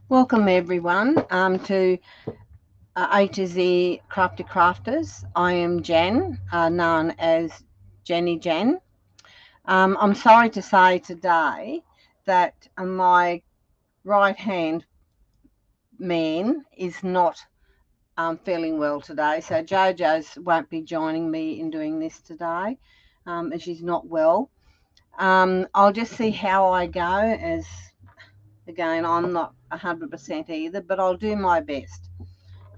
Welcome everyone to A to Z Crafty Crafters. I am Jen, known as Jenny Jen. I'm sorry to say today that my right hand man is not feeling well today, so JoJo's won't be joining me in doing this today, as she's not well. I'll just see how I go, as again I'm not 100% either, but I'll do my best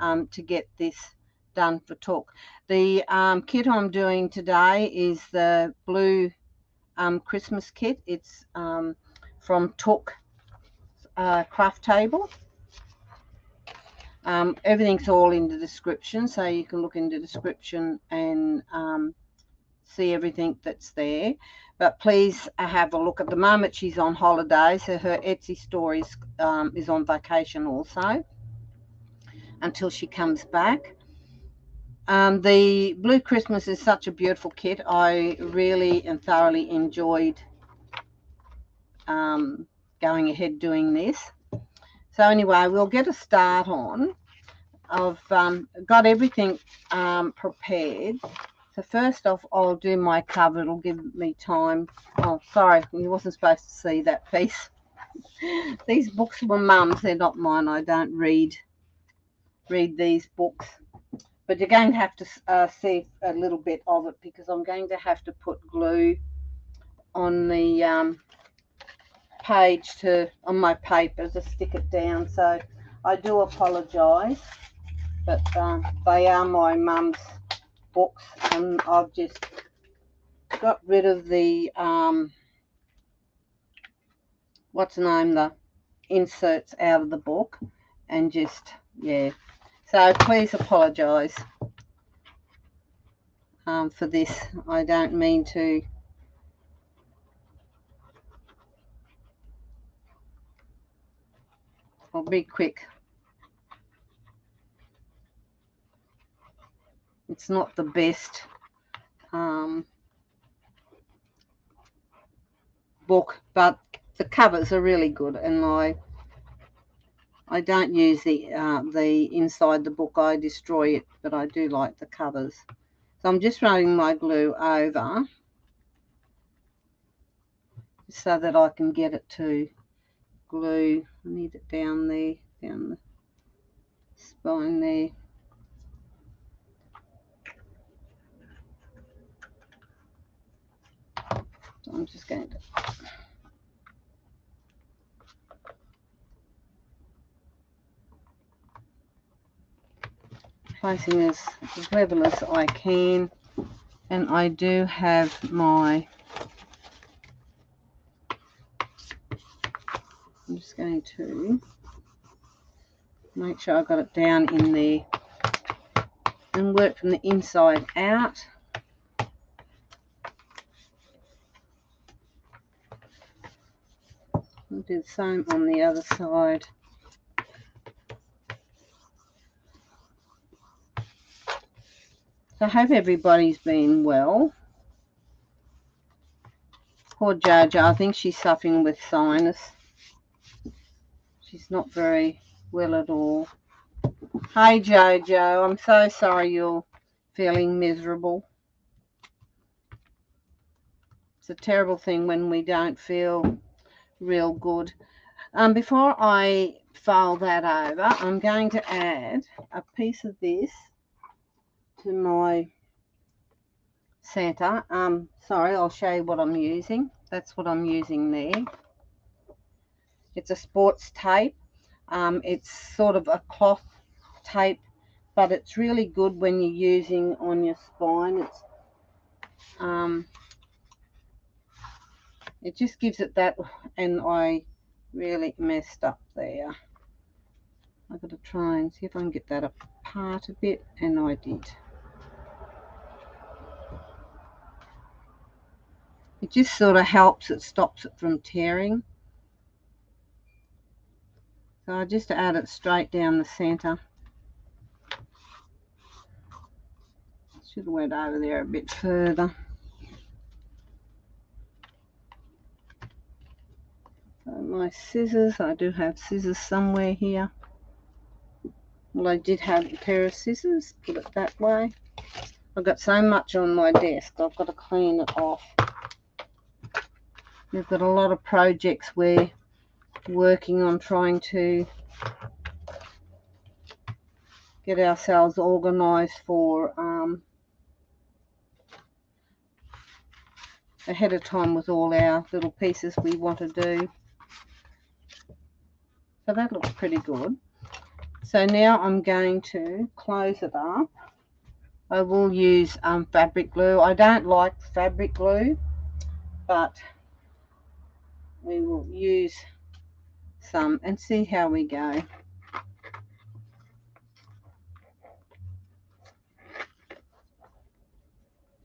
to get this done for Took. The kit I'm doing today is the blue Christmas kit. It's from TookaCraftTable. Everything's all in the description, so you can look in the description and see everything that's there. But please have a look. At the moment she's on holiday, so her Etsy store is on vacation also until she comes back. The Blue Christmas is such a beautiful kit. I really and thoroughly enjoyed going ahead doing this. So anyway, we'll get a start on. I've got everything prepared. So first off, I'll do my cover. It'll give me time. Oh, sorry, you wasn't supposed to see that piece. These books were Mum's. They're not mine. I don't read these books. But you're going to have to see a little bit of it, because I'm going to have to put glue on the page on my paper to stick it down. So I do apologise, but they are my mum's books, and I've just got rid of the the inserts out of the book, and just, yeah. So please apologise for this. I don't mean to. I'll be quick. It's not the best book, but the covers are really good, and I don't use the inside the book. I destroy it, but I do like the covers. So I'm just running my glue over so that I can get it to glue. I need it down there, down the spine there. So I'm just going to placing as level as I can, and I do have my, I'm just going to make sure I got it down in there and work from the inside out. I'll do the same on the other side. So I hope everybody's been well. Poor JoJo, I think she's suffering with sinus. She's not very well at all. Hi JoJo, I'm so sorry you're feeling miserable. It's a terrible thing when we don't feel real good. Before I fold that over, I'm going to add a piece of this to my center. Sorry, I'll show you what I'm using. That's what I'm using there. It's a sports tape. It's sort of a cloth tape, but it's really good when you're using on your spine. It's it just gives it that, and I really messed up there. I've got to try and see if I can get that apart a bit, and I did. It just sort of helps, it stops it from tearing. So I just add it straight down the center. Should have went over there a bit further. So my scissors. I do have scissors somewhere here. Well, I did have a pair of scissors, put it that way. I've got so much on my desk, I've got to clean it off. We've got a lot of projects we're working on trying to get ourselves organised for ahead of time with all our little pieces we want to do. So that looks pretty good. So now I'm going to close it up. I will use fabric glue. I don't like fabric glue, but we will use some and see how we go.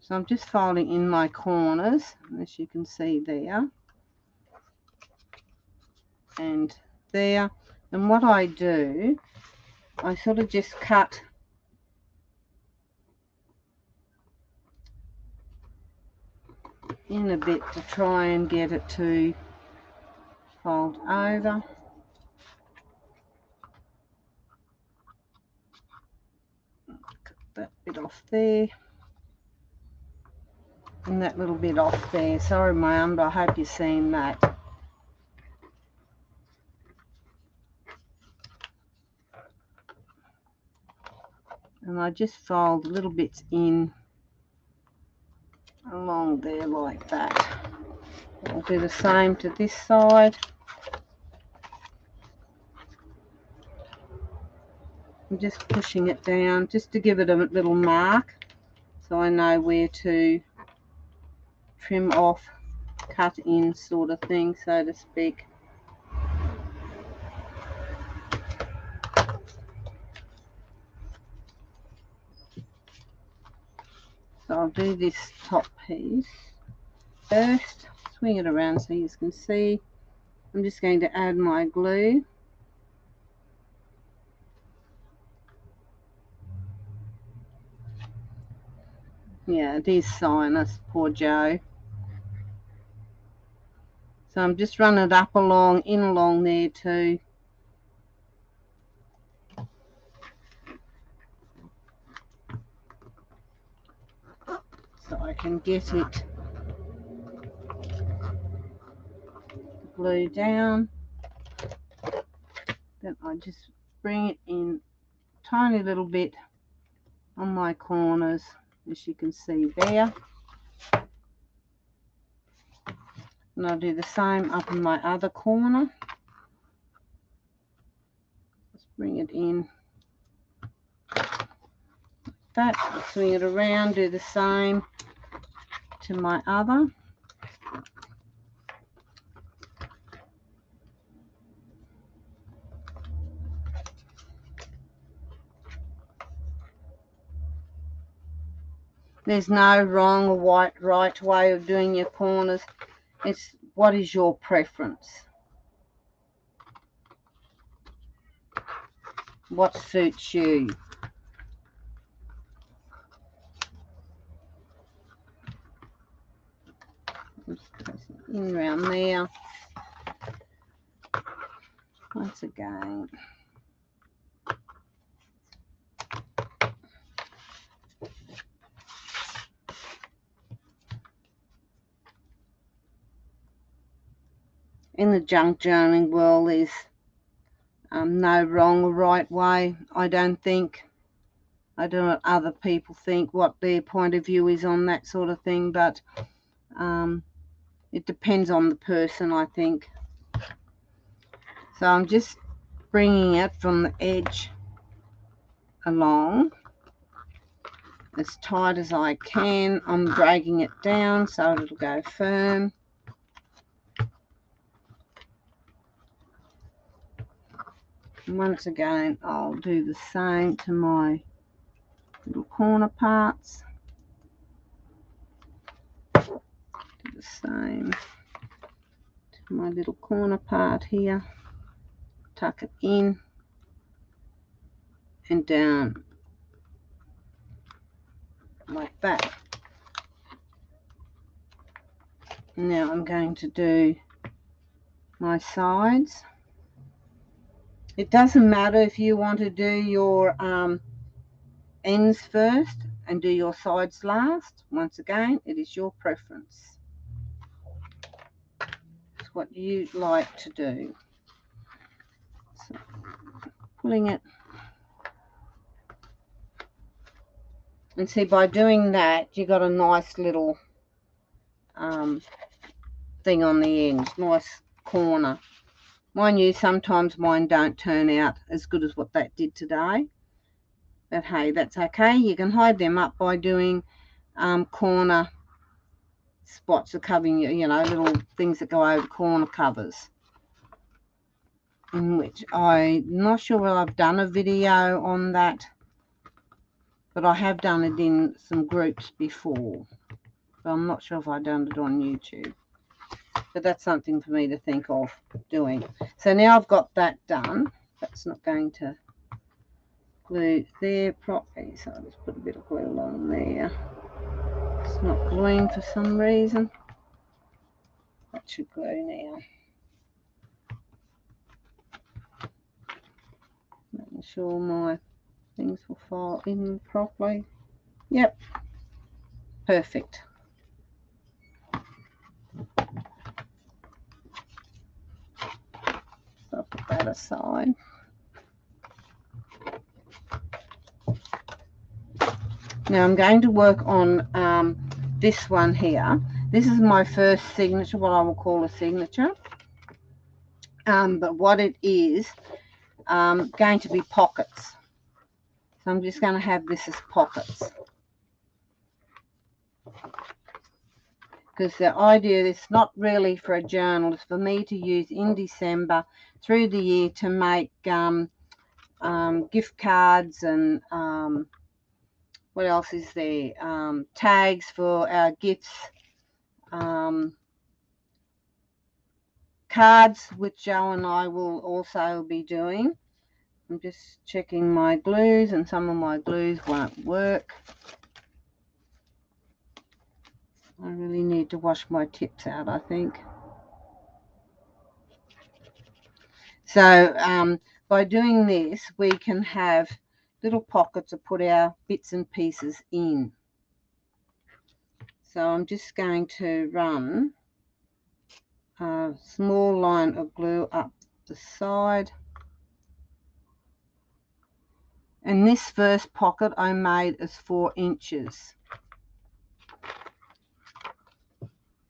So I'm just folding in my corners, as you can see there and there. And what I do, I sort of just cut in a bit to try and get it to fold over. Cut that bit off there. And that little bit off there. Sorry my arm, but I hope you're seeing that. And I just fold little bits in along there like that. I'll do the same to this side. I'm just pushing it down just to give it a little mark so I know where to trim off, cut in sort of thing, so to speak. So I'll do this top piece first, swing it around so you can see. I'm just going to add my glue. Yeah, it is sinus, poor Joe. So I'm just running it up along, in along there too. So I can get it glue down. Then I just bring it in a tiny little bit on my corners, as you can see there. And I'll do the same up in my other corner. Just bring it in like that, swing it around, do the same to my other. There's no wrong or right way of doing your corners. It's what is your preference? What suits you? Just pressing in around there. Once again. In the junk journaling world, there's no wrong or right way. I don't think. I don't know what other people think, what their point of view is on that sort of thing, but it depends on the person, I think. So I'm just bringing it from the edge along as tight as I can. I'm dragging it down so it'll go firm. And once again, I'll do the same to my little corner parts. Do the same to my little corner part here. Tuck it in and down like that. Now I'm going to do my sides. It doesn't matter if you want to do your ends first and do your sides last. Once again, it is your preference. It's what you like to do. So, pulling it. And see, by doing that, you got a nice little thing on the end, nice corner. Mind you, sometimes mine don't turn out as good as what that did today. But hey, that's okay. You can hide them up by doing corner spots of covering, you know, little things that go over corner covers. In which I'm not sure whether I've done a video on that, but I have done it in some groups before. But I'm not sure if I've done it on YouTube. But that's something for me to think of doing. So now I've got that done. That's not going to glue there properly, so I'll just put a bit of glue on there. It's not gluing for some reason. That should glue now. Making sure my things will file in properly. Yep, perfect. So I'll put that aside. Now I'm going to work on this one here. This is my first signature, what I will call a signature. But what it is, going to be pockets. So I'm just going to have this as pockets. Because the idea is not really for a journal, it's for me to use in December through the year to make gift cards and what else is there? Tags for our gifts, cards, which Joe and I will also be doing. I'm just checking my glues, and some of my glues won't work. I really need to wash my tips out, I think. So by doing this, we can have little pockets to put our bits and pieces in. So I'm just going to run a small line of glue up the side. And this first pocket I made is 4 inches.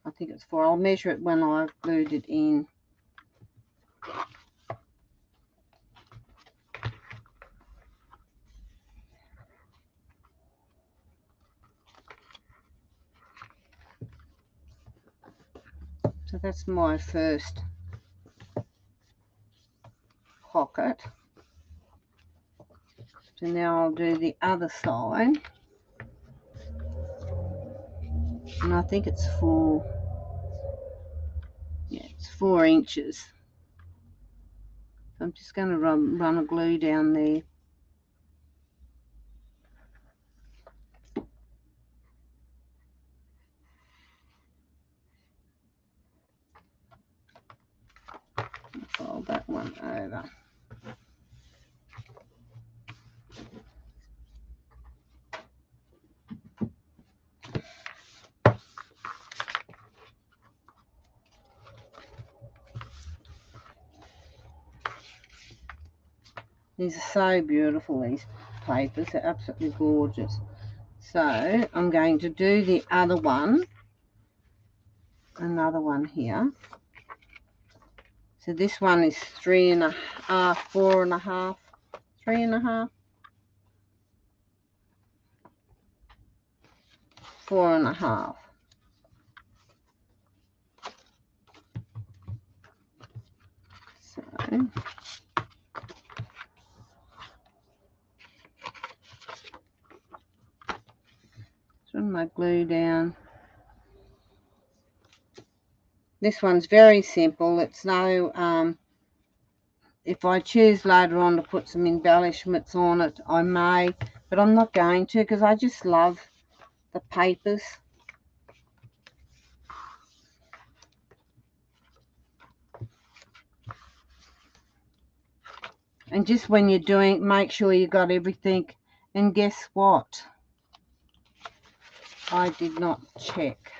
I think it's 4. I'll measure it when I've glued it in. So that's my first pocket. So now I'll do the other side. And I think it's 4. Yeah, it's 4 inches. So I'm just going to run a glue down there. Fold that one over. These are so beautiful, these papers. They're absolutely gorgeous. So I'm going to do the other one. Another one here. So this one is 3.5, 4.5, 3.5, 4.5. So run my glue down. This one's very simple. It's no, if I choose later on to put some embellishments on it, I may, but I'm not going to because I just love the papers. And just when you're doing, make sure you got everything. And guess what? I did not check.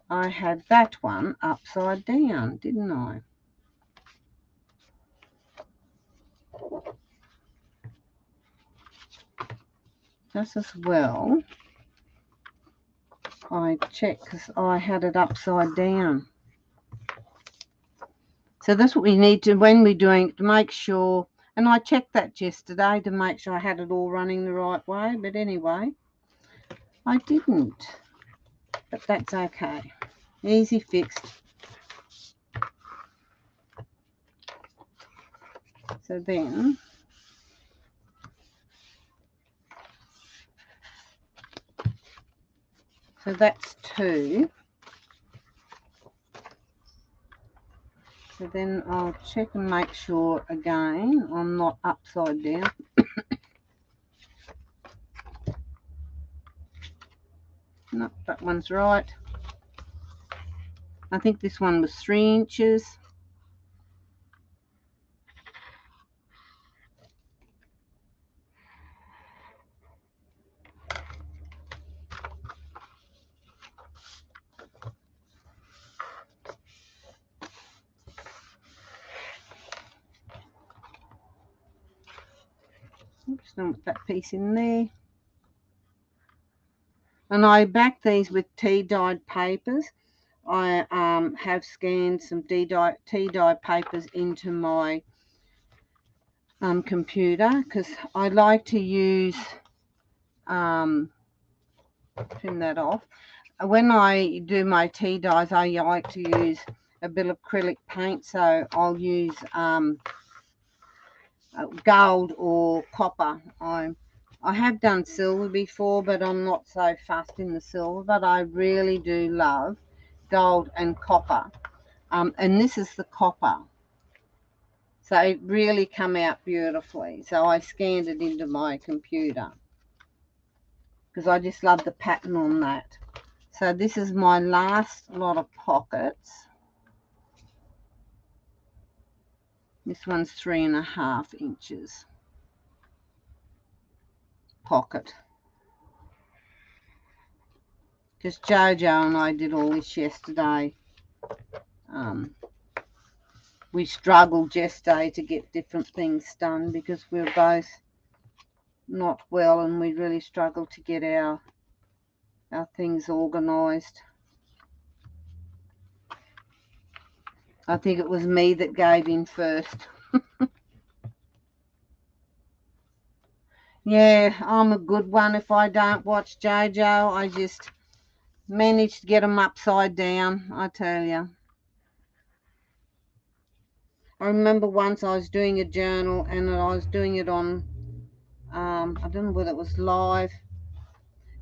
I had that one upside down, didn't I? Just as well, I checked because I had it upside down. So that's what we need to, when we're doing, to make sure, and I checked that yesterday to make sure I had it all running the right way, but anyway, I didn't. But that's okay. Easy fixed. So then, so that's 2. So then I'll check and make sure again I'm not upside down. No, that one's right. I think this one was 3 inches. Just gonna put that piece in there. And I back these with tea-dyed papers. I have scanned some tea-dye papers into my computer because I like to use, turn that off. When I do my tea dyes, I like to use a bit of acrylic paint, so I'll use gold or copper. I have done silver before, but I'm not so fussed in the silver, but I really do love gold and copper. And this is the copper. So it really come out beautifully. So I scanned it into my computer because I just love the pattern on that. So this is my last lot of pockets. This one's 3.5 inches pocket. Because JoJo and I did all this yesterday. We struggled yesterday to get different things done because we were both not well and we really struggled to get our things organised. I think it was me that gave in first. Yeah, I'm a good one. If I don't watch JoJo, I just manage to get them upside down, I tell you. I remember once I was doing a journal and I was doing it on, I don't know whether it was live,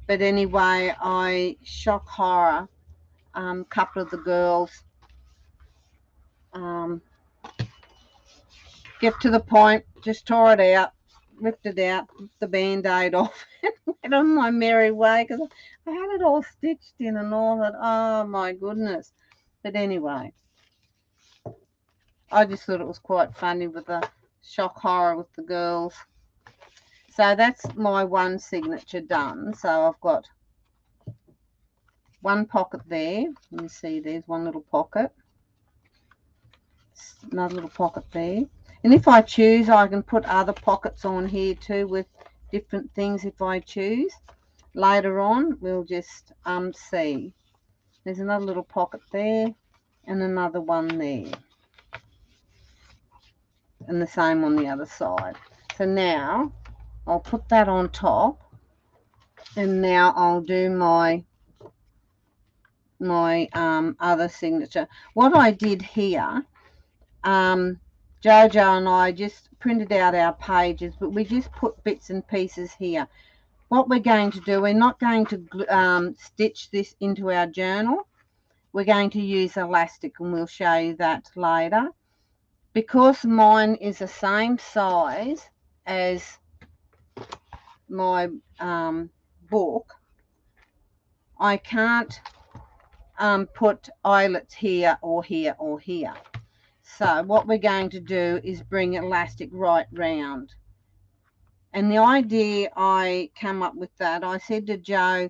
but anyway, I shock horror, a couple of the girls, get to the point, just tore it out, ripped it out, ripped the band-aid off, and went on my merry way because I had it all stitched in and all that. Oh my goodness. But anyway, I just thought it was quite funny with the shock horror with the girls. So that's my one signature done. So I've got one pocket there. You see there's one little pocket. Another little pocket there. And if I choose, I can put other pockets on here too with different things if I choose. Later on, we'll just see. There's another little pocket there and another one there. And the same on the other side. So now I'll put that on top, and now I'll do my other signature. What I did here, JoJo and I just printed out our pages, but we just put bits and pieces here. What we're going to do, we're not going to stitch this into our journal. We're going to use elastic, and we'll show you that later. Because mine is the same size as my book, I can't put eyelets here or here or here. So what we're going to do is bring elastic right round. And the idea I came up with that, I said to Joe,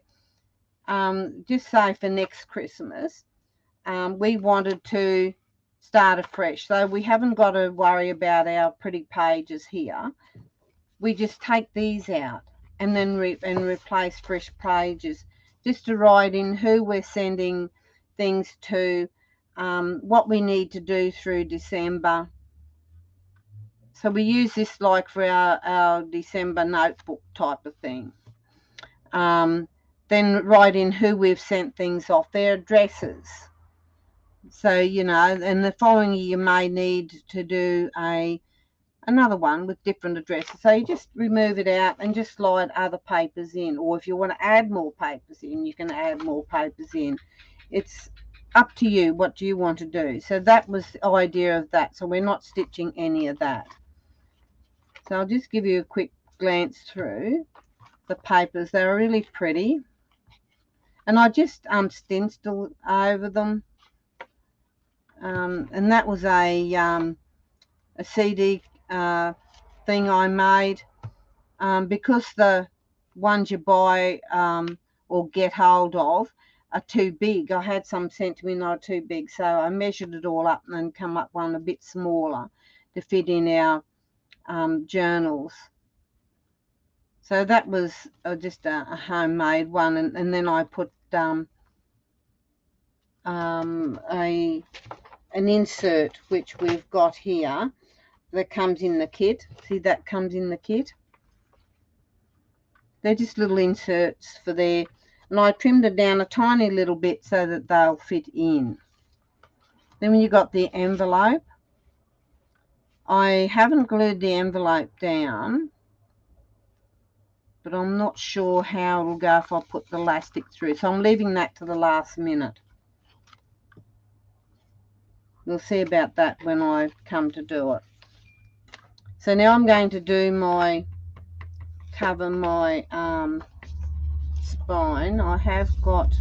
just say for next Christmas, we wanted to start afresh. So we haven't got to worry about our pretty pages here. We just take these out and then replace fresh pages, just to write in who we're sending things to, what we need to do through December. So we use this like for our December notebook type of thing. Then write in who we've sent things off, their addresses. So, you know, and the following year you may need to do another one with different addresses. So you just remove it out and just slide other papers in. Or if you want to add more papers in, you can add more papers in. It's up to you. What do you want to do? So that was the idea of that. So we're not stitching any of that. So I'll just give you a quick glance through the papers. They're really pretty. And I just stenciled over them. And that was a CD thing I made, because the ones you buy or get hold of are too big. I had some sent to me not too big, so I measured it all up and then come up one a bit smaller to fit in our journals. So that was just a homemade one, and then I put an insert which we've got here that comes in the kit. See, that comes in the kit. They're just little inserts for there, and I trimmed it down a tiny little bit so that they'll fit in. Then when you got the envelope, I haven't glued the envelope down, but I'm not sure how it'll go if I put the elastic through, so I'm leaving that to the last minute. We'll see about that when I come to do it. So now I'm going to do cover my spine. I have got,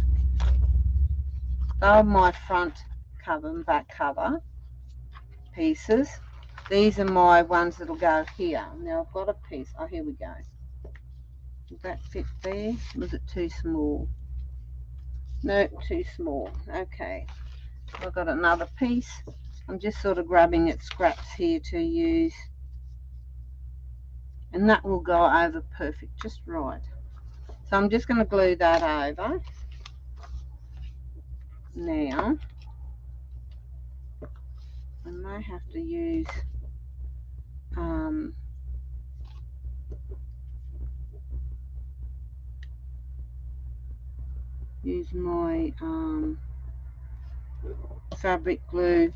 they're my front cover and back cover pieces. These are my ones that'll go here. Now I've got a piece. Oh, here we go. Did that fit there? Was it too small? No, too small. Okay. I've got another piece. I'm just sort of grabbing at scraps here to use. And that will go over perfect, just right. So I'm just going to glue that over. Now, I may have to use my fabric glue,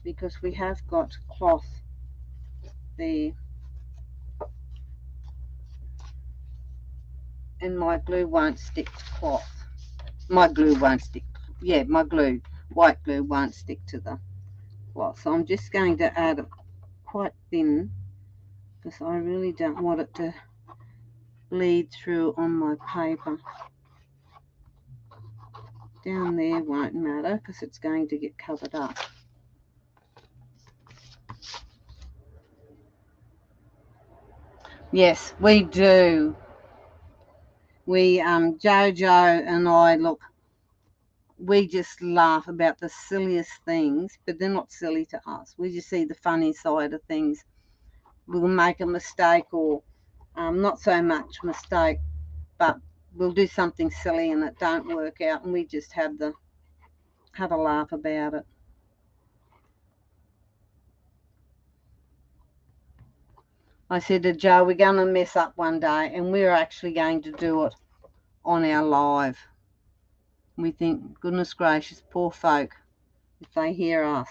because we have got cloth there, and my glue won't stick to cloth. My glue won't stick. Yeah, my glue, white glue, won't stick to the cloth. So I'm just going to add it quite thin, because I really don't want it to bleed through on my paper. Down there won't matter because it's going to get covered up. Yes, we do. We, JoJo and I, look, we just laugh about the silliest things, but they're not silly to us. We just see the funny side of things. We'll make a mistake, or not so much mistake, but we'll do something silly and it don't work out, and we just have a laugh about it. I said to Joe, we're going to mess up one day, and we're actually going to do it on our live. We think, goodness gracious, poor folk, if they hear us.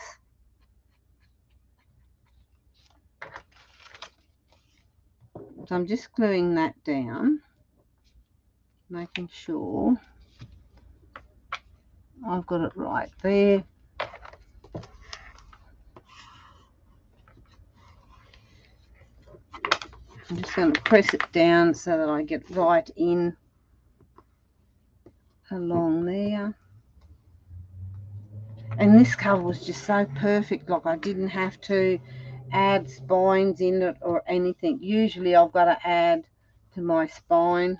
So I'm just gluing that down, making sure I've got it right there. I'm just going to press it down so that I get right in along there. And this cover was just so perfect, like I didn't have to add spines in it or anything. Usually I've got to add to my spine,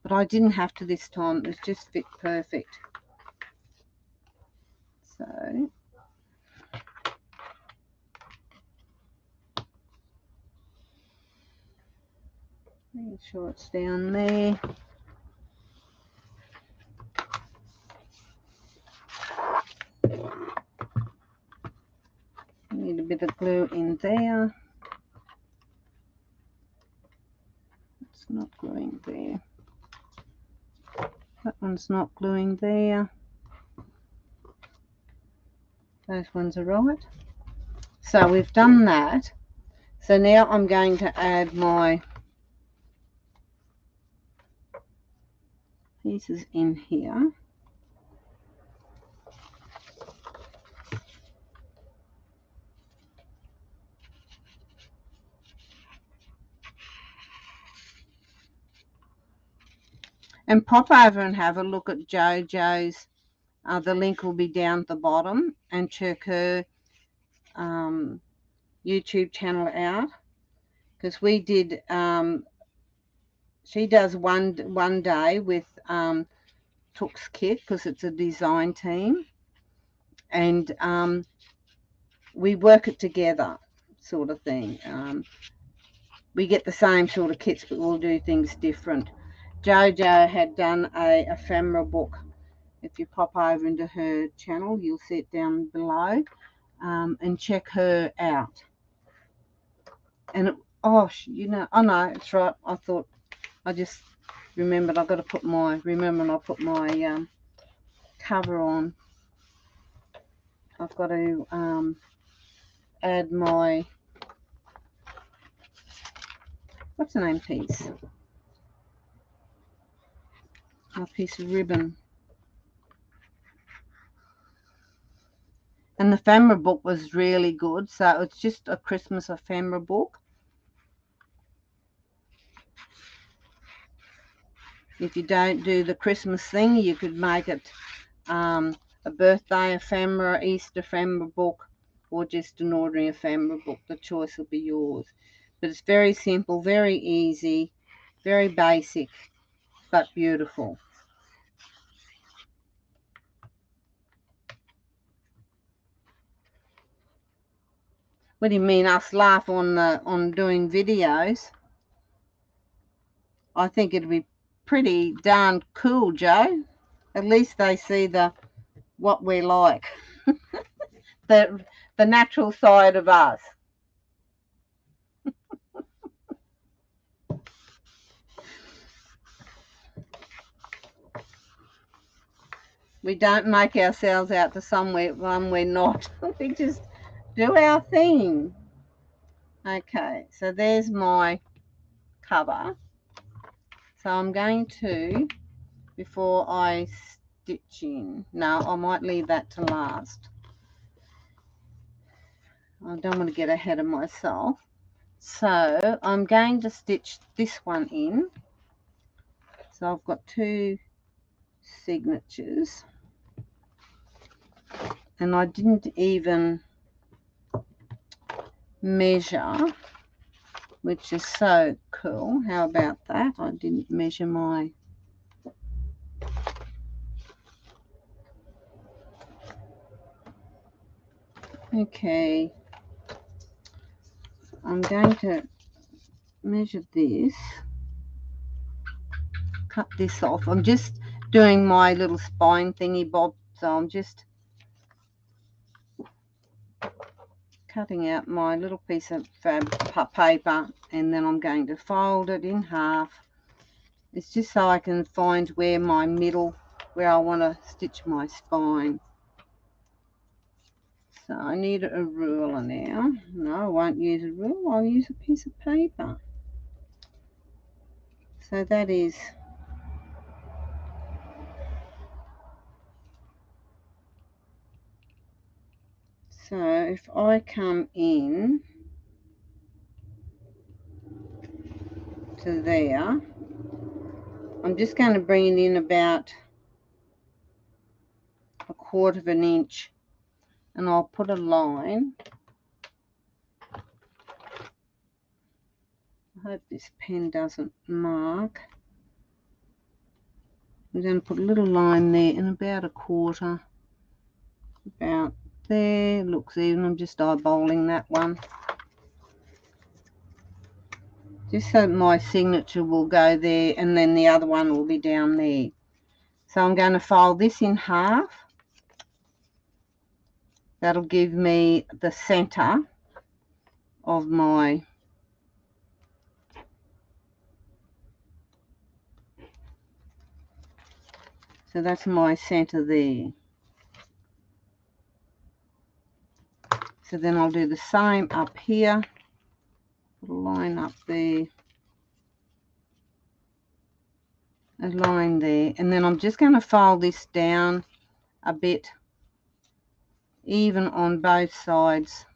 but I didn't have to this time. It was just fit perfect. So make sure it's down there. Need a bit of glue in there. It's not gluing there. That one's not gluing there. Those ones are right. So we've done that. So now I'm going to add my pieces in here. And pop over and have a look at JoJo's. The link will be down at the bottom, and check her YouTube channel out, because we did. She does one day with Tooks Kit, because it's a design team, and we work it together, sort of thing. We get the same sort of kits, but we'll do things different. JoJo had done a ephemera book. If you pop over into her channel, you'll see it down below, and check her out. And it, oh, you know, I know it's right. I thought, I just remembered I got to put my, remember I put my cover on. I've got to add my, what's the name piece? My piece of ribbon. And the ephemera book was really good. So it's just a Christmas ephemera book. If you don't do the Christmas thing, you could make it a birthday ephemera, Easter ephemera book, or just an ordinary ephemera book. The choice will be yours. But it's very simple, very easy, very basic, but beautiful. What do you mean, us laugh on doing videos? I think it'd be pretty darn cool, Joe. At least they see what we're like, the natural side of us. We don't make ourselves out to somewhere when we're not. We just do our thing. Okay, so there's my cover. So I'm going to, before I stitch in, no, I might leave that to last. I don't want to get ahead of myself. So I'm going to stitch this one in. So I've got two signatures, and I didn't even measure, which is so cool. How about that? I didn't measure my okay. I'm going to measure this, cut this off. I'm just doing my little spine thingy bob, so I'm just cutting out my little piece of paper, and then I'm going to fold it in half. It's just so I can find where my middle, where I want to stitch my spine. So I need a ruler now. No, I won't use a ruler, I'll use a piece of paper. So that is, so if I come in to there, I'm just going to bring it in about 1/4 of an inch, and I'll put a line. I hope this pen doesn't mark. I'm going to put a little line there and about 1/4, about there. Looks even. I'm just eyeballing that one, just so my signature will go there, and then the other one will be down there. So I'm going to fold this in half. That'll give me the center of my so that's my center there. So then I'll do the same up here. Put a line up there, a line there, and then I'm just going to fold this down a bit, even on both sides.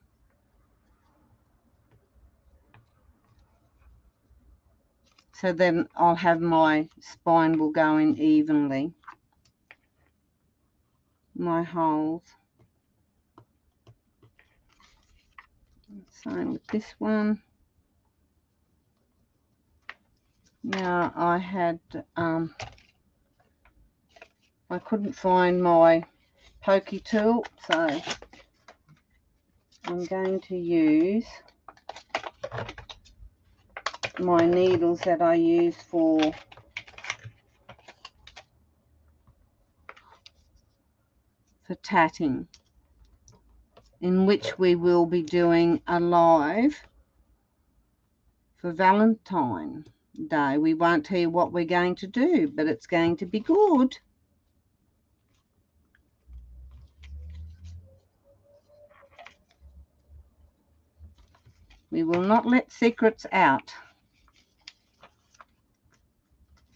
So then I'll have my spine will go in evenly, my holes. Same with this one. Now I had, I couldn't find my pokey tool, so I'm going to use my needles that I use for tatting, in which we will be doing a live for Valentine's Day. We won't tell you what we're going to do, but it's going to be good. We will not let secrets out.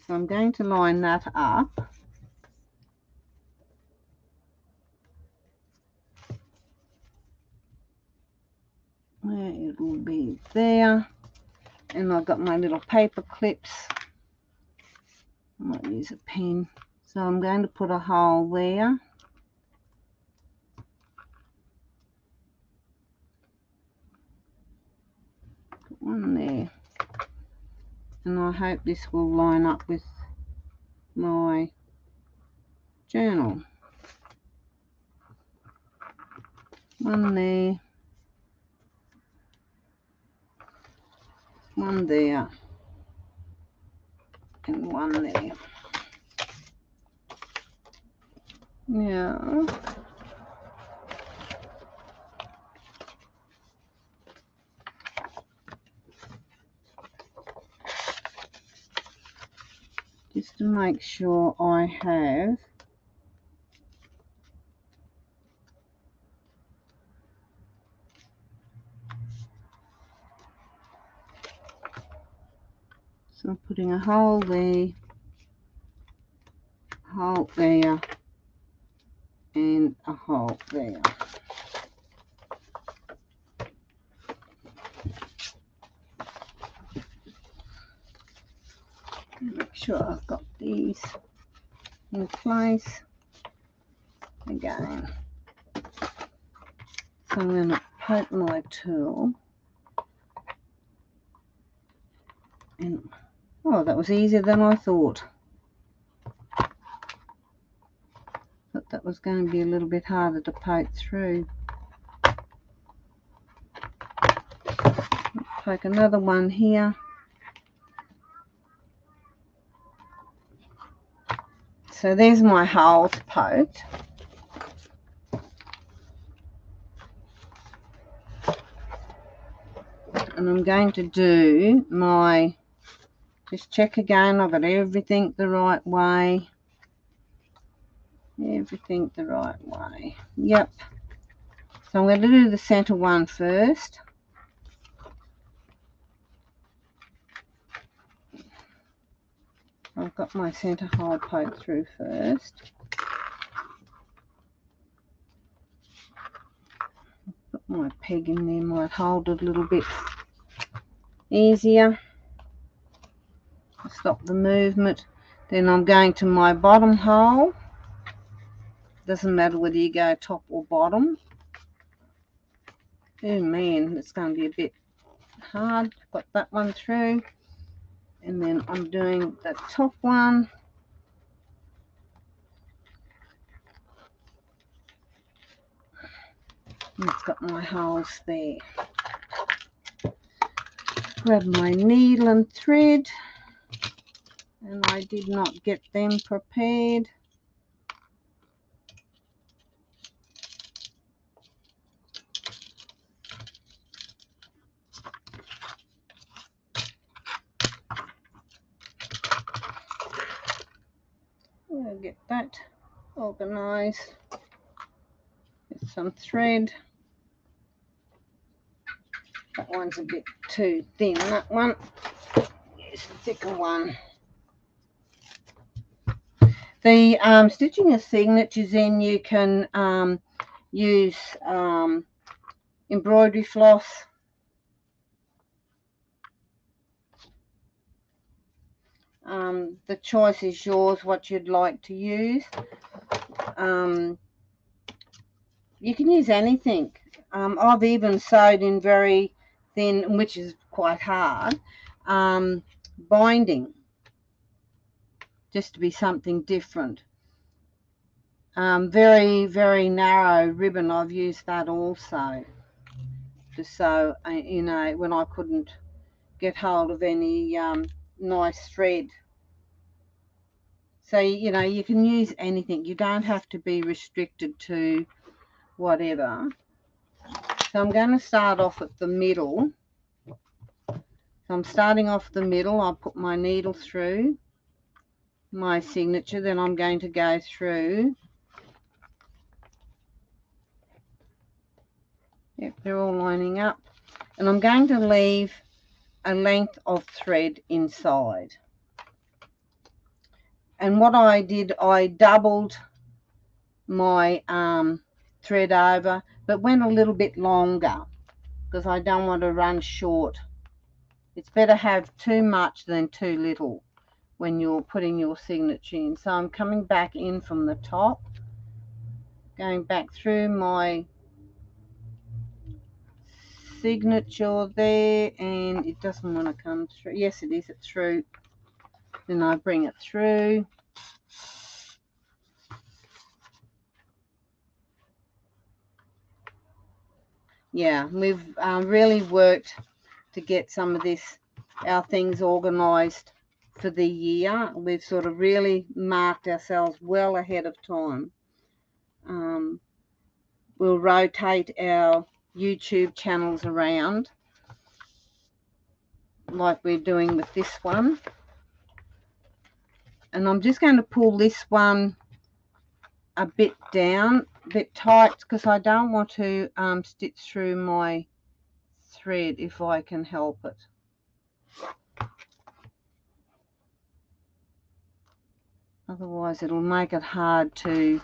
So I'm going to line that up. It will be there. And I've got my little paper clips. I might use a pen. So I'm going to put a hole there. Put one there. And I hope this will line up with my journal. One there. One there. And one there. Yeah. Just to make sure I have so I'm putting a hole there, and a hole there. Make sure I've got these in place again. So I'm going to poke my tool, and oh, that was easier than I thought. But that was going to be a little bit harder to poke through. Poke another one here. So there's my holes poked. And I'm going to do my, just check again, I've got everything the right way. Everything the right way. Yep. So I'm going to do the center one first. I've got my center hole poked through first. Put my peg in there, might hold it a little bit easier. Stop the movement. Then I'm going to my bottom hole. Doesn't matter whether you go top or bottom. Oh man, it's going to be a bit hard. Got that one through. And then I'm doing the top one. And it's got my holes there. Grab my needle and thread. And I did not get them prepared. I'll get that organised with some thread. That one's a bit too thin, that one. Use the thicker one. The stitching of signatures in, you can use embroidery floss. The choice is yours, what you'd like to use. You can use anything. I've even sewed in very thin, which is quite hard, binding, just to be something different. Very, very narrow ribbon, I've used that also to sew, you know, when I couldn't get hold of any nice thread. So, you know, you can use anything. You don't have to be restricted to whatever. So I'm going to start off at the middle. So I'm starting off the middle. I'll put my needle through my signature. Then I'm going to go through. Yep, they're all lining up. And I'm going to leave a length of thread inside. And what I did, I doubled my thread over, but went a little bit longer because I don't want to run short. It's better have too much than too little when you're putting your signature in. So I'm coming back in from the top, going back through my signature there, and it doesn't want to come through. Yes, it is, it's through. Then I bring it through. Yeah, we've really worked to get some of this, our things organised for the year. We've sort of really marked ourselves well ahead of time. We'll rotate our YouTube channels around like we're doing with this one. And I'm just going to pull this one a bit down, a bit tight, because I don't want to stitch through my thread if I can help it. Otherwise it'll make it hard to.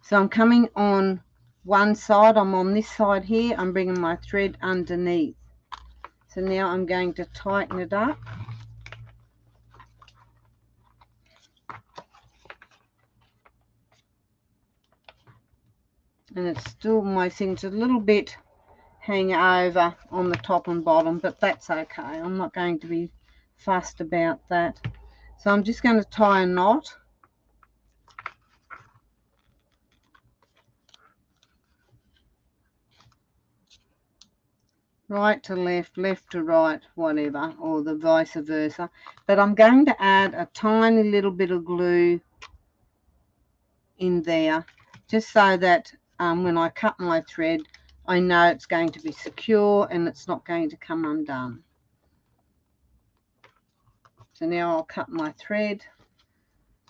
So I'm coming on one side, I'm on this side here, I'm bringing my thread underneath. So now I'm going to tighten it up. And it's still, my signature a little bit hang over on the top and bottom, but that's okay. I'm not going to be fussed about that. So I'm just going to tie a knot. Right to left, left to right, whatever, or the vice versa. But I'm going to add a tiny little bit of glue in there, just so that when I cut my thread, I know it's going to be secure and it's not going to come undone. So now I'll cut my thread.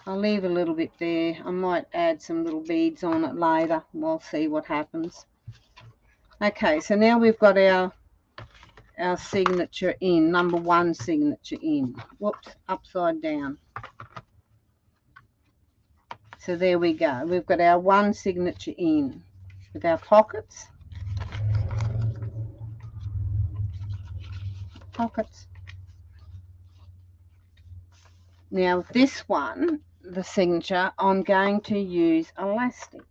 I'll leave a little bit there. I might add some little beads on it later. We'll see what happens. Okay, so now we've got our signature in, number one signature in. Whoops, upside down. So there we go. We've got our one signature in with our pockets. Now this one, the signature, I'm going to use elastic.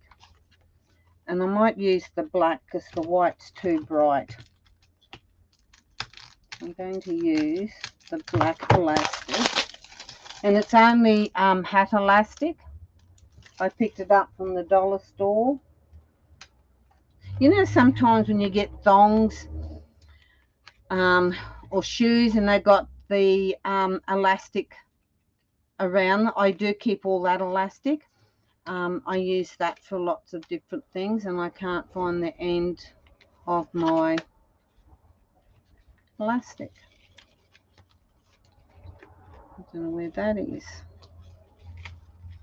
And I might use the black because the white's too bright. I'm going to use the black elastic. And it's only hat elastic. I picked it up from the dollar store. You know, sometimes when you get thongs or shoes and they've got the elastic around, I do keep all that elastic. I use that for lots of different things, and I can't find the end of my elastic. I don't know where that is.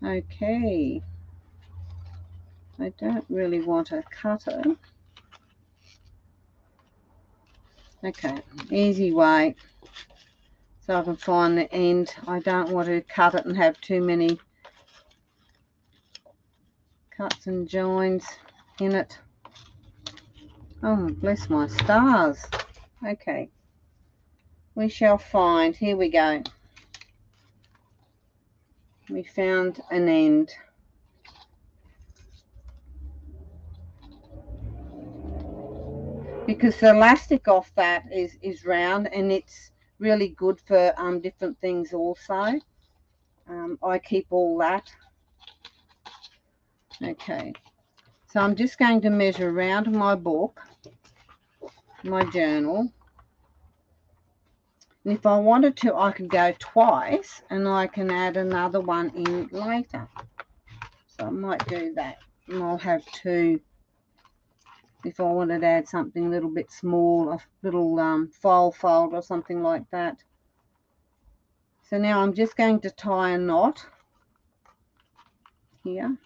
Okay. I don't really want to cut it. Okay, easy way so I can find the end. I don't want to cut it and have too many cuts and joins in it. Oh, bless my stars. Okay, we shall find. Here we go. We found an end. Because the elastic off that is round, and it's really good for different things also. I keep all that. Okay, so I'm just going to measure around my book, my journal. And if I wanted to, I could go twice and I can add another one in later. So I might do that. And I'll have two if I wanted to add something a little bit small, a little file fold or something like that. So now I'm just going to tie a knot here.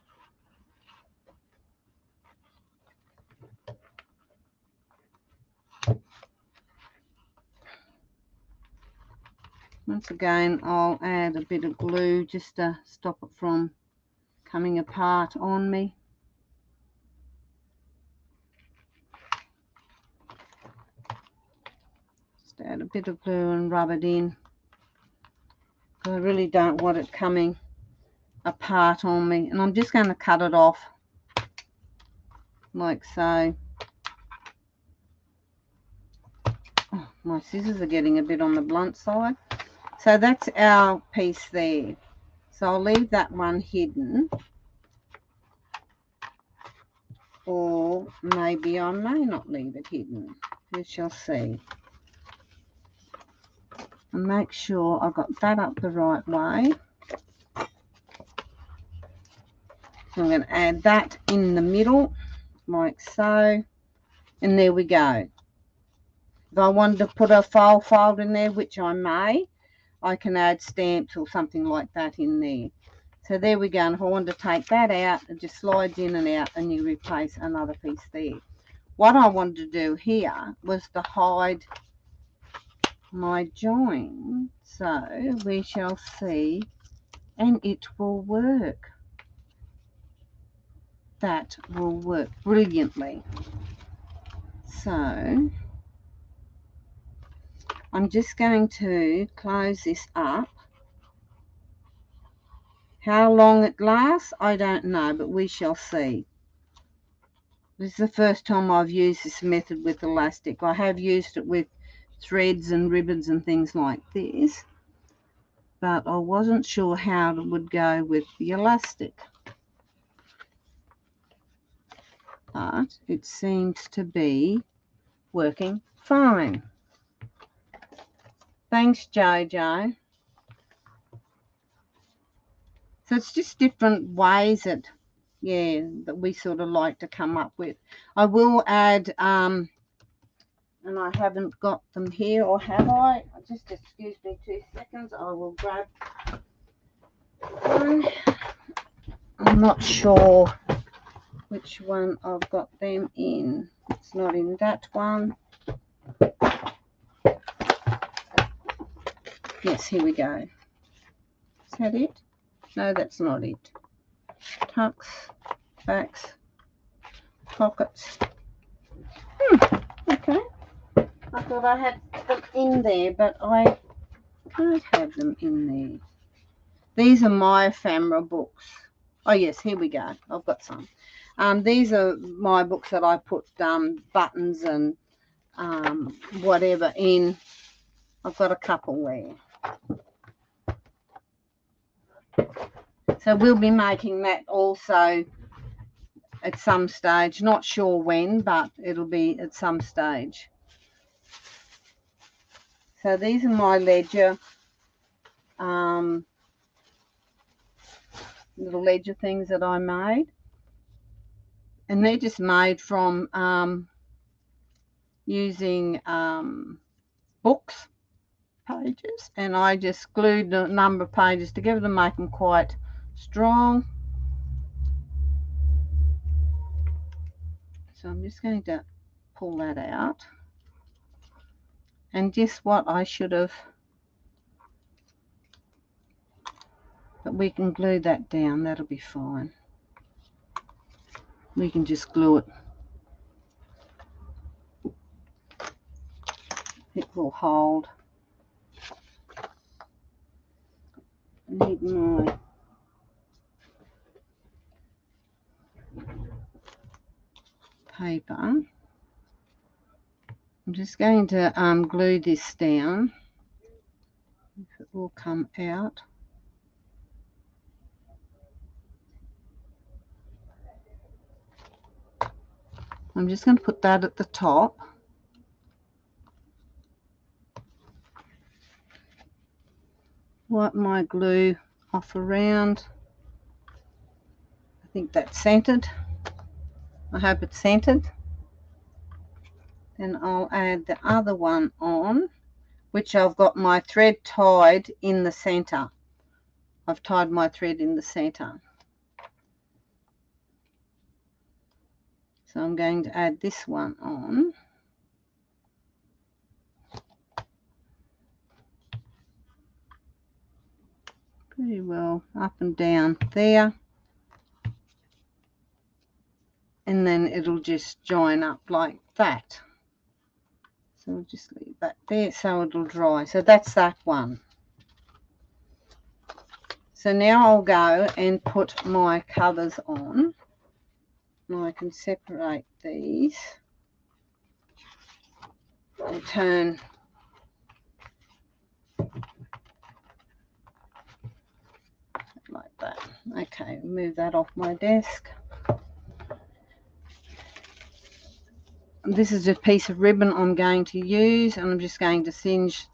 Once again, I'll add a bit of glue just to stop it from coming apart on me. Just add a bit of glue and rub it in. I really don't want it coming apart on me. And I'm just going to cut it off like so. Oh, my scissors are getting a bit on the blunt side. So that's our piece there. So I'll leave that one hidden. Or maybe I may not leave it hidden. We shall see. And make sure I got that up the right way. So I'm going to add that in the middle, like so. And there we go. If I wanted to put a file fold in there, which I may, I can add stamps or something like that in there. So there we go. And if I wanted to take that out, it just slides in and out and you replace another piece there. What I wanted to do here was to hide my join. So we shall see, and it will work. That will work brilliantly. So I'm just going to close this up. How long it lasts, I don't know, but we shall see. This is the first time I've used this method with elastic. I have used it with threads and ribbons and things like this, but I wasn't sure how it would go with the elastic. But it seems to be working fine. Thanks, JoJo. So it's just different ways that we sort of like to come up with. I will add, and I haven't got them here, or have I? Just excuse me 2 seconds. I will grab one. I'm not sure which one I've got them in. It's not in that one. Yes, here we go. Is that it? No, that's not it. Tucks, backs, pockets. Okay. I thought I had them in there, but I don't have them in there. These are my ephemera books. Oh yes, here we go. I've got some. These are my books that I put buttons and whatever in. I've got a couple there. So we'll be making that also at some stage. Not sure when, but it'll be at some stage. So these are my ledger, little ledger things that I made. And they're just made from using books pages, and I just glued a number of pages together to make them quite strong. So I'm just going to pull that out, and just what I should have, but we can glue that down, that'll be fine. We can just glue it. It will hold. I need my paper. I'm just going to glue this down. If it will come out. I'm just going to put that at the top. Wipe my glue off around. I think that's centered. I hope it's centered. Then I'll add the other one on, which I've got my thread tied in the center. I've tied my thread in the center. So I'm going to add this one on. Pretty well up and down there. And then it'll just join up like that. So we'll just leave that there so it'll dry. So that's that one. So now I'll go and put my covers on. And I can separate these and turn like that. Okay, move that off my desk. This is a piece of ribbon I'm going to use, and I'm just going to singe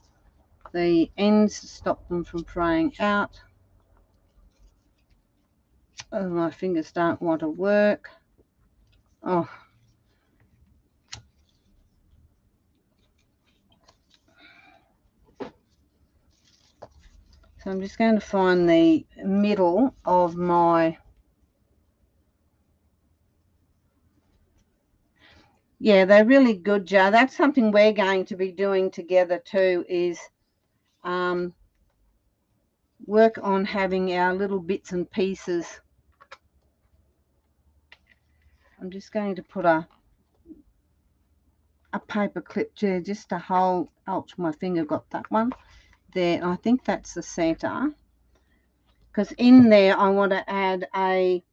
the ends to stop them from fraying out. Oh, my fingers don't want to work. Oh. So I'm just going to find the middle of my, yeah, they're really good, Jo. That's something we're going to be doing together too, is work on having our little bits and pieces. I'm just going to put a paper clip there just to hold. Ouch, my finger got that one there. I think that's the center, because in there I want to add a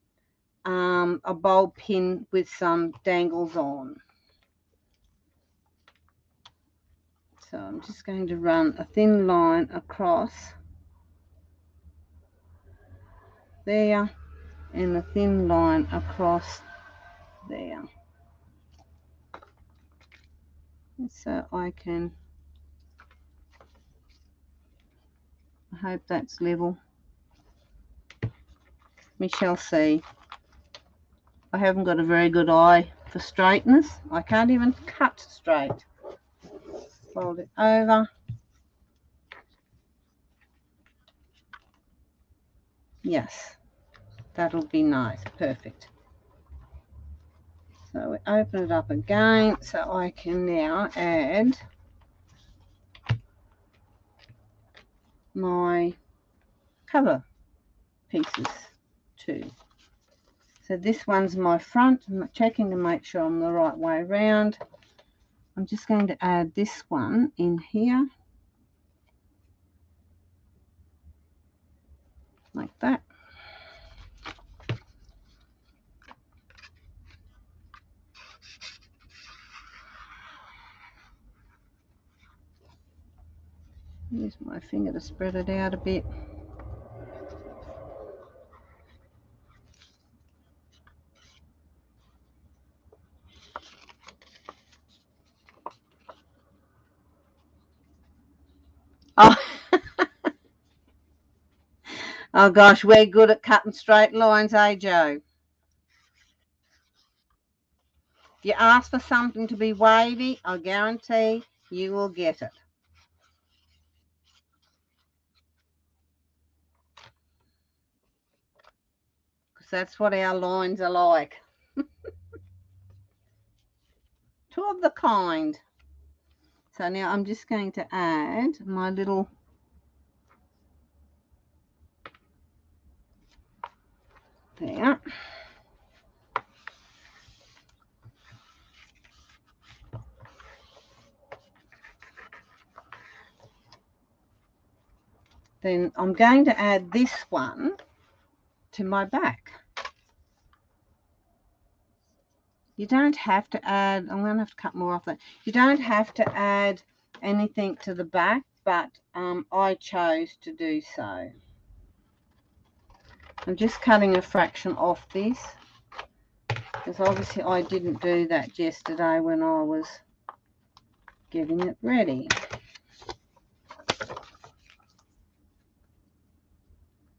bulb pin with some dangles on. So I'm just going to run a thin line across there and a thin line across there, so I can, I hope that's level. We shall see. I haven't got a very good eye for straightness. I can't even cut straight. Fold it over. Yes, that'll be nice. Perfect. So we open it up again, so I can now add my cover pieces too. So this one's my front. I'm checking to make sure I'm the right way around. I'm just going to add this one in here. like that. Use my finger to spread it out a bit. Oh, oh gosh, we're good at cutting straight lines, eh, Joe? If you ask for something to be wavy, I guarantee you will get it. Because that's what our lines are like. Two of the kind. So now I'm just going to add my little there. Then I'm going to add this one to my back. You don't have to add, I'm going to have to cut more off that. You don't have to add anything to the back, but I chose to do so. I'm just cutting a fraction off this, because obviously I didn't do that yesterday when I was getting it ready.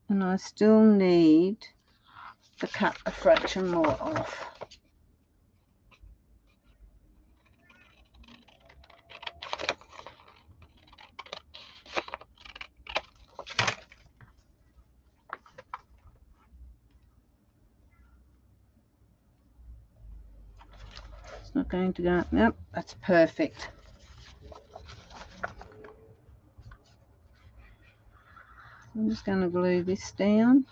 And I still need to cut a fraction more off. It's not going to go, nope, that's perfect. I'm just going to glue this down.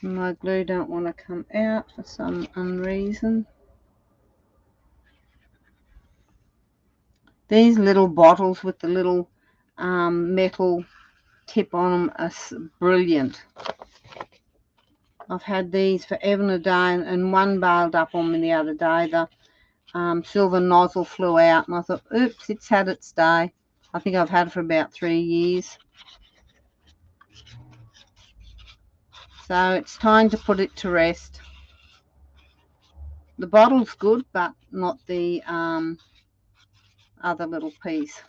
My glue don't want to come out for some unreason. These little bottles with the little metal tip on them are brilliant. I've had these forever and a day, and one bailed up on me the other day. The silver nozzle flew out, and I thought, oops, it's had its day. I think I've had it for about 3 years. So it's time to put it to rest. The bottle's good, but not the other little piece.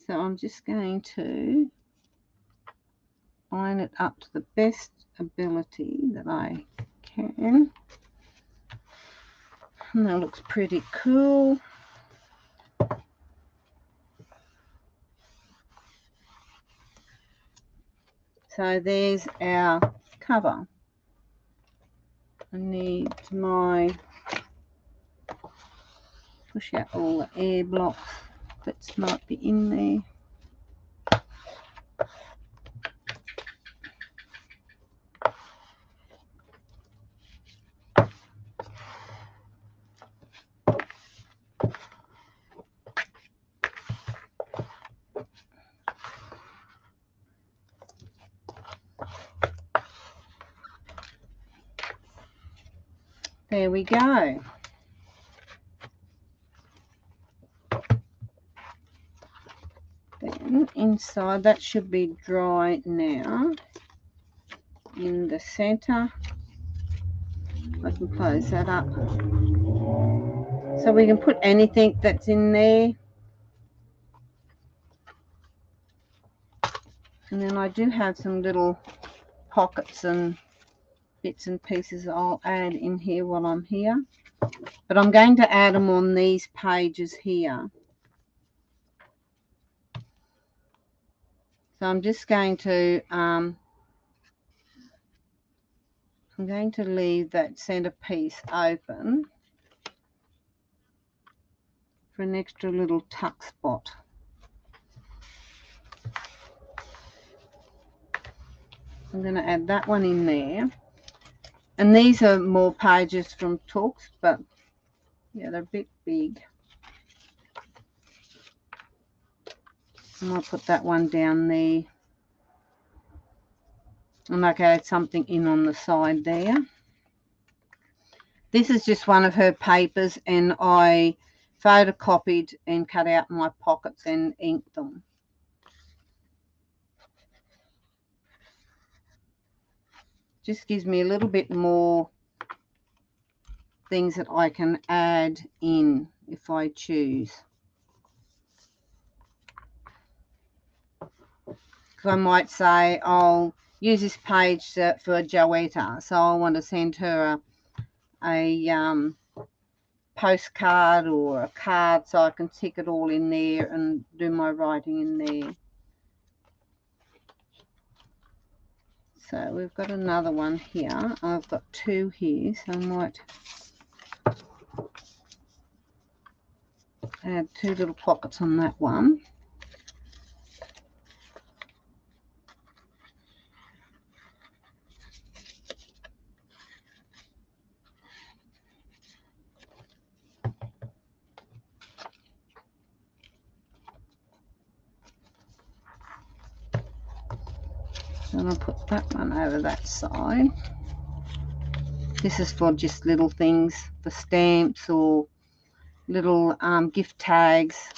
So I'm just going to line it up to the best ability that I can. And that looks pretty cool. So there's our cover. I need my push out all the air blocks that might be in there. There we go. Then inside, that should be dry now. In the center, I can close that up. So we can put anything that's in there. And then I do have some little pockets and bits and pieces I'll add in here while I'm here. But I'm going to add them on these pages here. So I'm just going to leave that center piece open for an extra little tuck spot. I'm going to add that one in there. And these are more pages from Tooks, but Yeah, they're a bit big. And I'll put that one down there. And I can add something in on the side there. This is just one of her papers, and I photocopied and cut out my pockets and inked them. Just gives me a little bit more things that I can add in if I choose. Because I might say I'll use this page for Joetta, so I want to send her a postcard or a card, so I can stick it all in there and do my writing in there. So we've got another one here. I've got two here, so I might add two little pockets on that one. And I'll put that one over that side. This is for just little things, for stamps or little gift tags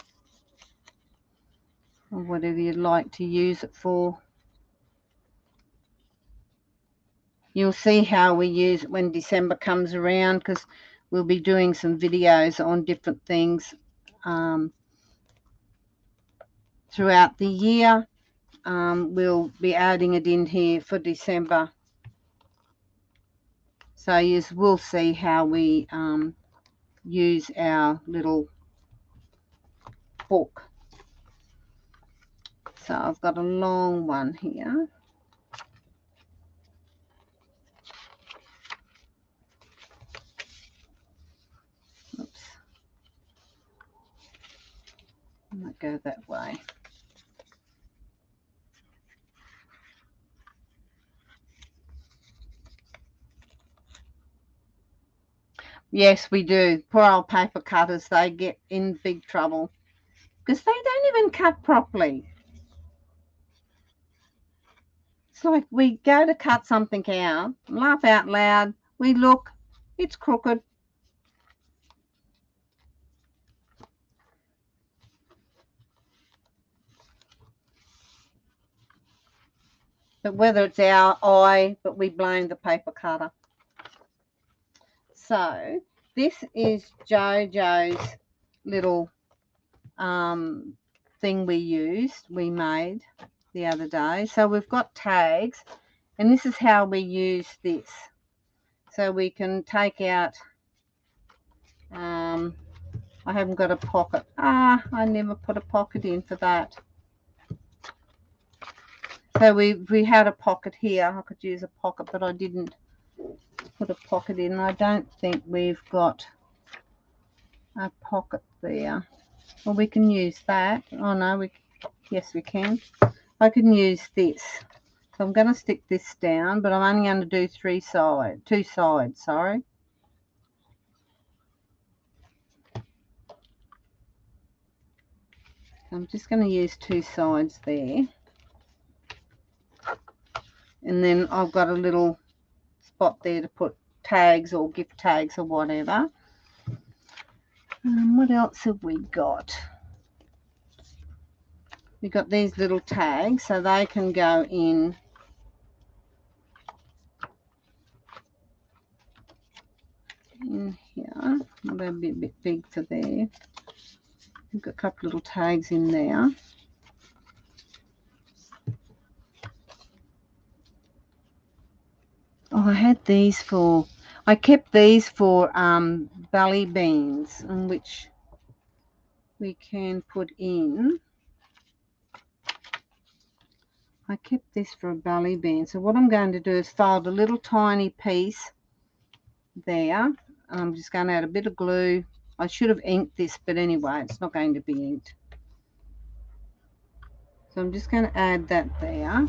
or whatever you'd like to use it for. You'll see how we use it when December comes around, because we'll be doing some videos on different things throughout the year. We'll be adding it in here for December. So you will see how we use our little book. So I've got a long one here. Oops. I might go that way. Yes, we do. Poor old paper cutters, they get in big trouble because they don't even cut properly. It's like we go to cut something out, laugh out loud, we look, it's crooked. But whether it's our eye, but we blame the paper cutter. So this is JoJo's little thing we made the other day. So we've got tags, and this is how we use this. So we can take out, I haven't got a pocket. I never put a pocket in for that. So we had a pocket here. I could use a pocket, but I didn't put a pocket in. I don't think we've got a pocket there. Well, we can use that. Oh no, yes we can. I can use this. So I'm going to stick this down, but I'm only going to do two sides, sorry. I'm just going to use two sides there. And then I've got a little spot there to put tags or gift tags or whatever. What else have we got? We've got these little tags, so they can go in here. They're a bit big for there. We've got a couple little tags in there. Oh, I kept these for belly beans, in which we can put in. I kept this for a belly bean. So what I'm going to do is fold a little tiny piece there. I'm just going to add a bit of glue. I should have inked this, but anyway, it's not going to be inked. So I'm just going to add that there.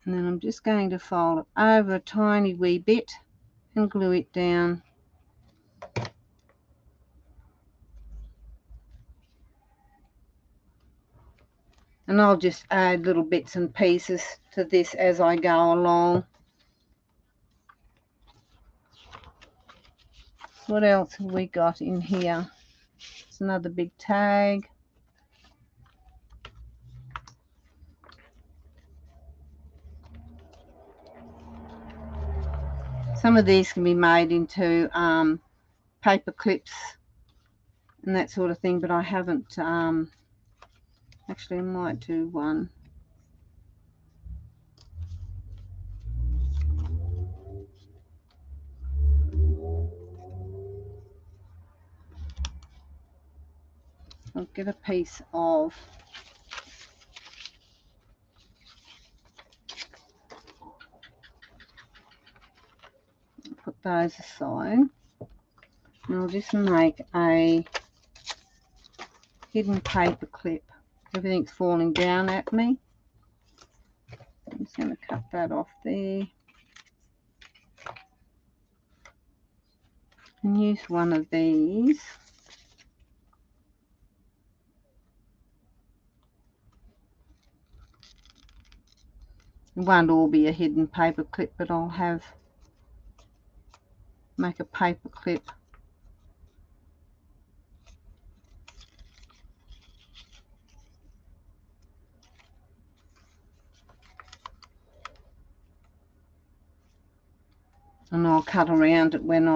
And then I'm just going to fold it over a tiny wee bit and glue it down. And I'll just add little bits and pieces to this as I go along. What else have we got in here? It's another big tag. Some of these can be made into paper clips and that sort of thing, but I haven't, actually I might do one. I'll get a piece of put those aside, and I'll just make a hidden paper clip. Everything's falling down at me. I'm just going to cut that off there and use one of these. It won't all be a hidden paper clip, but I'll make a paper clip. And I'll cut around it when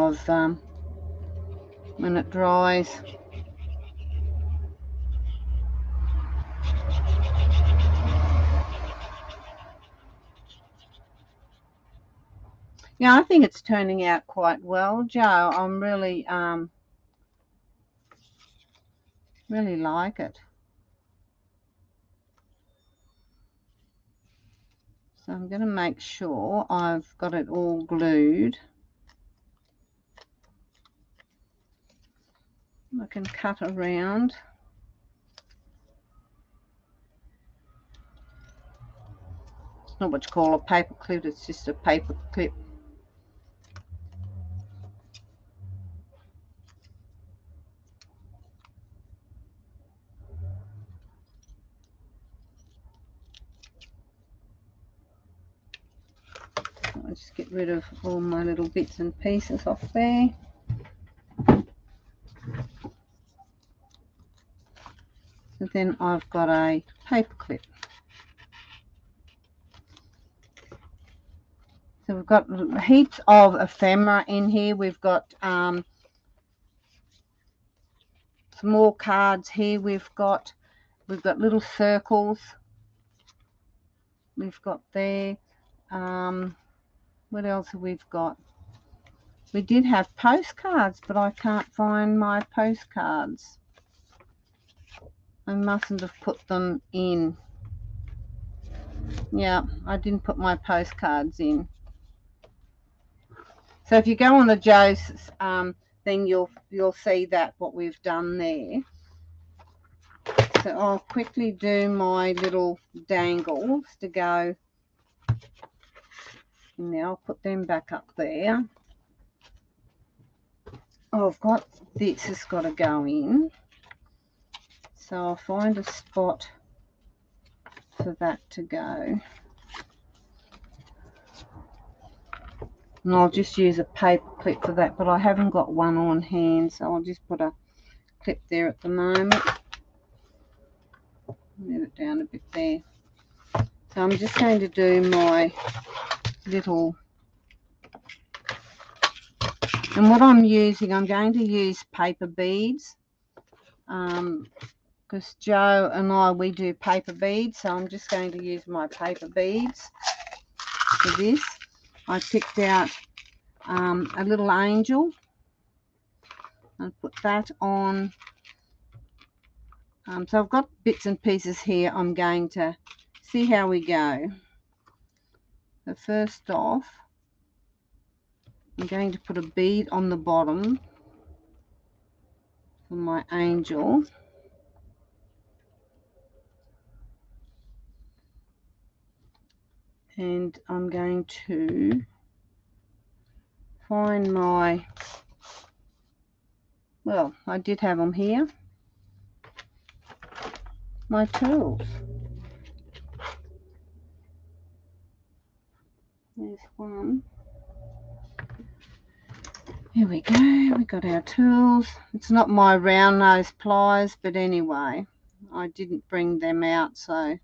when it dries. Yeah, I think it's turning out quite well, Joe. I'm really really like it. So I'm going to make sure I've got it all glued. I can cut around. It's not what you call a paper clip, it's just a paper clip. I'll just get rid of all my little bits and pieces off there. So then I've got a paper clip. So we've got heaps of ephemera in here. We've got some more cards here. We've got little circles. We've got there. What else have we got? We did have postcards, but I can't find my postcards. I mustn't have put them in. Yeah, I didn't put my postcards in. So if you go on the Joe's thing, you'll see that what we've done there. So I'll quickly do my little dangles to go. Now I'll put them back up there. Oh, I've got this has got to go in. So I'll find a spot for that to go. And I'll just use a paper clip for that, but I haven't got one on hand, so I'll just put a clip there at the moment. Move it down a bit there. So I'm just going to do my little, and what I'm using, I'm going to use paper beads, because Joe and we do paper beads, so I'm just going to use my paper beads for this. I picked out a little angel. I'll put that on. So I've got bits and pieces here. I'm going to see how we go. So first off, I'm going to put a bead on the bottom for my angel. and I'm going to find my, well, I did have them here, my tools. There's one. Here we go, we got our tools. It's not my round nose pliers, but anyway, I didn't bring them out, so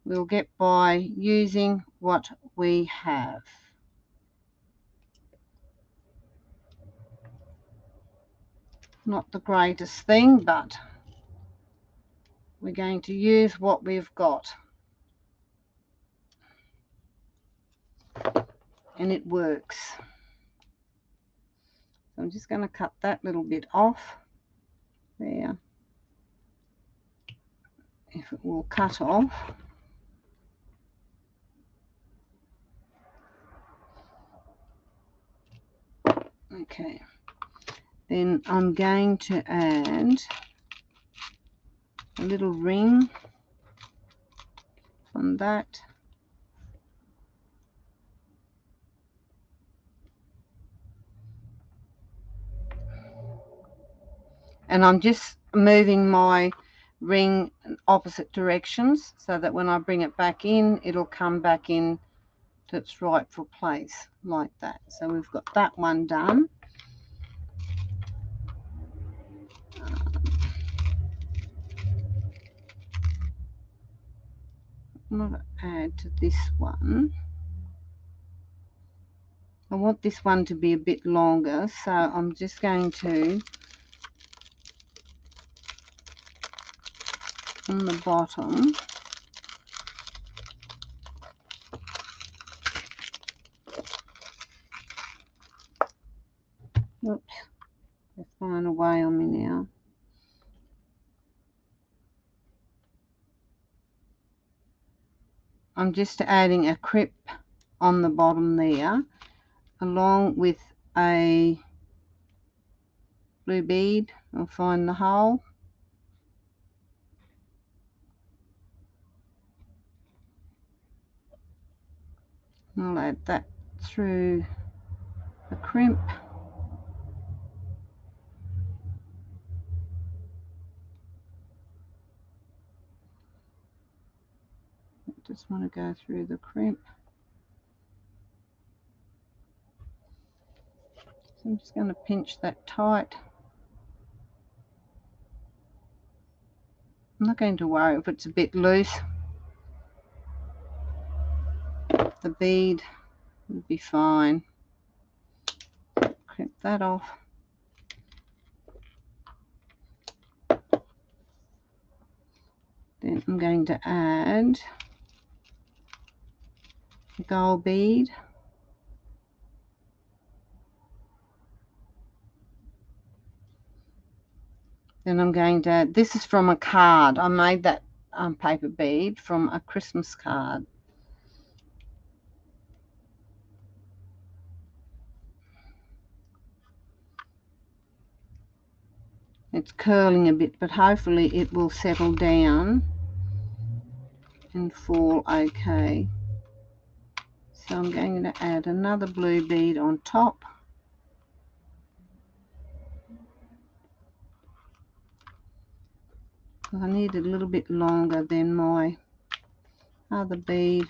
we'll get by using what we have. Not the greatest thing, but we're going to use what we've got. And it works. So I'm just going to cut that little bit off there. If it will cut off. Okay. Then I'm going to add a little ring on that. And I'm just moving my ring in opposite directions so that when I bring it back in, it'll come back in to its rightful place like that. So we've got that one done. I'm going to add to this one. I want this one to be a bit longer, so I'm just going to, on the bottom, oops, they're flying away on me now. I'm just adding a crip on the bottom there, along with a blue bead. I'll find the hole. I'll add that through the crimp. Just want to go through the crimp. So I'm just going to pinch that tight. I'm not going to worry if it's a bit loose. The bead will be fine. Crimp that off. Then I'm going to add a gold bead. Then I'm going to, this is from a card. I made that paper bead from a Christmas card. It's curling a bit, but hopefully it will settle down and fall okay. So I'm going to add another blue bead on top. I need it a little bit longer than my other bead.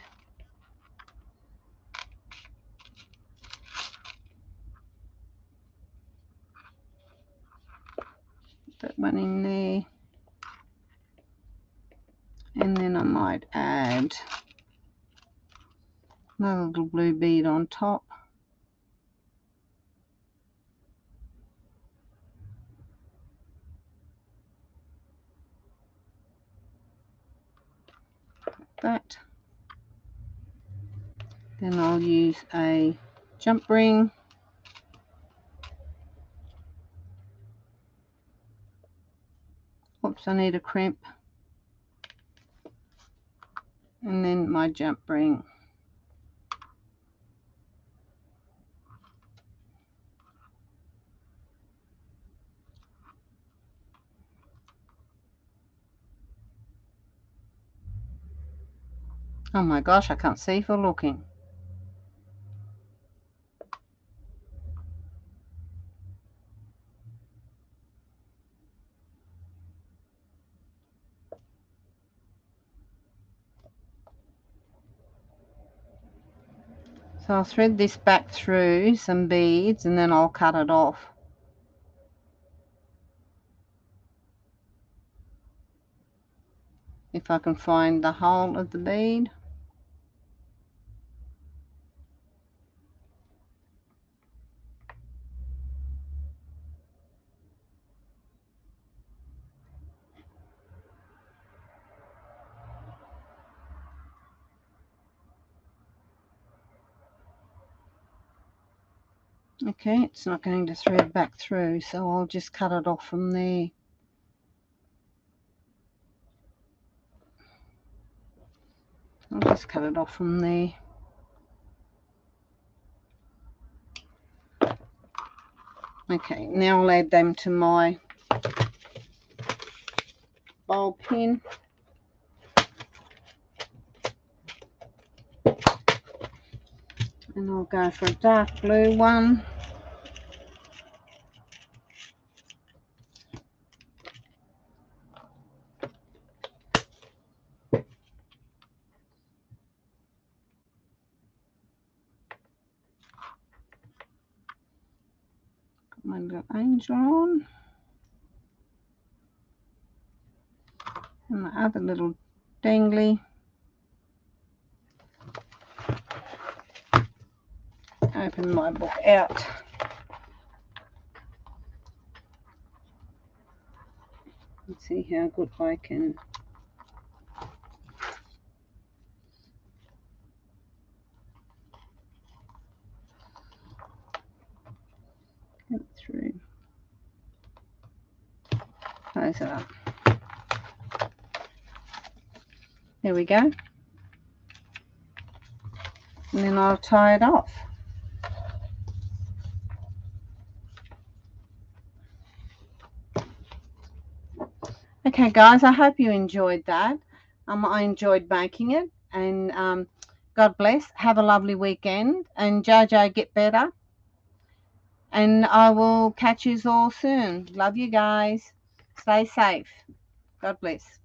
Put that one in there. And then I might add another little blue bead on top. That. Then I'll use a jump ring. Oops, I need a crimp. And then my jump ring. Oh my gosh, I can't see for looking. So I'll thread this back through some beads and then I'll cut it off. If I can find the hole of the bead. Okay, it's not going to thread back through, so I'll just cut it off from there. I'll just cut it off from there. Okay, now I'll add them to my bowl pin. And I'll go for a dark blue one. Got my little angel on. And my other little dangly. Open my book out. Let's see how good I can get it through. Close it up. There we go. And then I'll tie it off. Okay guys, I hope you enjoyed that. I enjoyed making it, and God bless. Have a lovely weekend, and JoJo, get better. And I will catch you all soon. Love you guys. Stay safe. God bless.